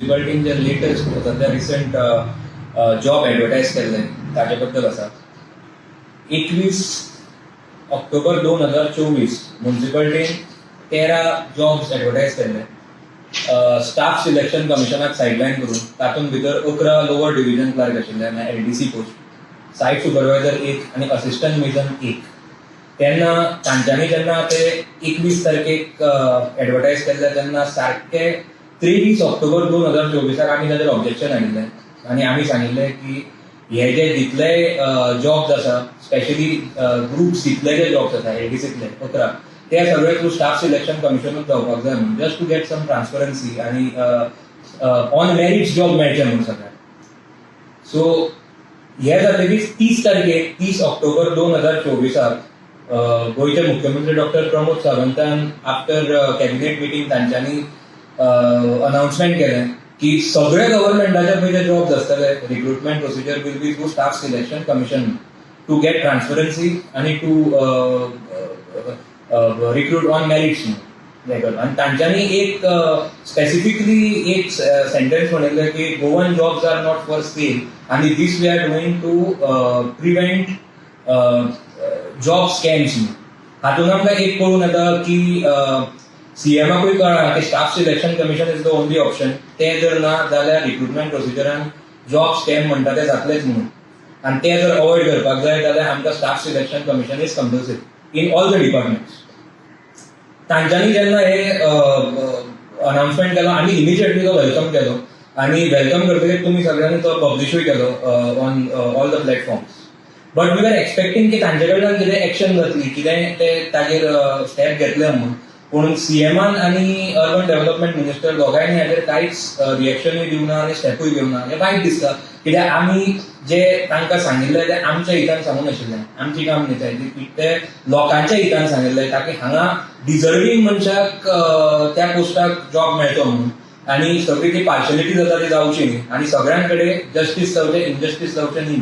म्युनिसिपालिटीन जे लेटेस्ट सध्या recent job advertise केल्ले ताचे बद्दल आसा. 21 ऑक्टोबर 2024 म्युनिसिपालिटीन 13 जॉब्स ॲडव्हर्टायज केल्ले. स्टाफ सिलेक्शन कमिशनाक सायडलायन करून तातूंत भितर 11 लोअर डिव्हिजन क्लार्क आशिल्ले, LDC पोस्ट, सायट सुपरवायझर 1 आनी असिस्टंट मेजन 1. तेन्ना तांच्यांनी जेन्ना ते 21 तारखेक ॲडव्हर्टायज केल्ले तेन्ना सारके 23 ऑक्टोबर 2024 आमी ताचेर ऑब्जेक्शन हाडिल्लें आनी आमी सांगिल्लें की हे जे जितले जॉब्स आसा, स्पेशली ग्रुप्स जितले जे जॉब्स आसा LDCतले 11, ते सगळे थ्रू स्टाफ सिलेक्शन कमिशनूच जावपाक जाय म्हणून, just to get some transparency आनी ऑन मेरिट्स जॉब मेळचे म्हणून सगळ्यांक. सो हे जातकीच 30 ऑक्टोबर 2024 गोयचे मुख्यमंत्री डॉक्टर प्रमोद सावंतान आफ्टर कॅबिनेट मिटींग तांच्यांनी अनाउन्समेंट केलें की सगळे गव्हर्नमेंटाचे पयले जॉब्स आसतले, recruitment procedure will be through staff selection commission to get transparency आनी टू रिक्रूट ऑन मेरिट्स म्हणून. आनी तांच्यांनी एक स्पेसिफिकली एक सेंटेन्स म्हणिल्लें की Goan jobs are not for sale आनी this we are doing to prevent job scams म्हणून. हातूंत आमकां एक कळून येता की सीएमाकूय कळना की staff selection commission is the only option. ते जर ना जाल्यार रिक्रुटमेंट प्रोसिजरान जॉब स्कॅम म्हणटा ते जातलेच म्हणून, आनी ते जर अवॉइड करपाक जाय जाल्यार आमकां staff selection commission is compulsory in all the departments. तांच्यांनी जेन्ना हे अनाउन्समेंट केलो आमी इमिजिएटली तो वेलकम केलो आनी वेलकम करतकीर तुमी सगळ्यांनी तो पब्लिशूय केलो on all the platforms. But we are expecting की तांचे कडल्यान कितें एक्शन जातली, कितें ते ताजेर स्टेप घेतले म्हणून. पूण सीएमान आनी अर्बन डेव्हलपमेंट मिनिस्टर दोगांयनी हाजेर कांयच रिएक्शनूय दिवना आनी स्टेपूय घेवना. हें वायट दिसता, कित्याक आमी जे तांकां सांगिल्लें तें आमच्या हितान सांगून नाशिल्लें. आमची काम न्ही ते लोकांच्या हितान सांगिल्लें, ताकी हांगा डिजर्वींग मनशाक त्या पोस्टाक जॉब मेळचो म्हणून. आनी सगळी ती पार्शलिटी जाता ती जावची न्ही आनी सगळ्यां कडेन जस्टीस जावचें, इनजस्टीस जावचें न्ही.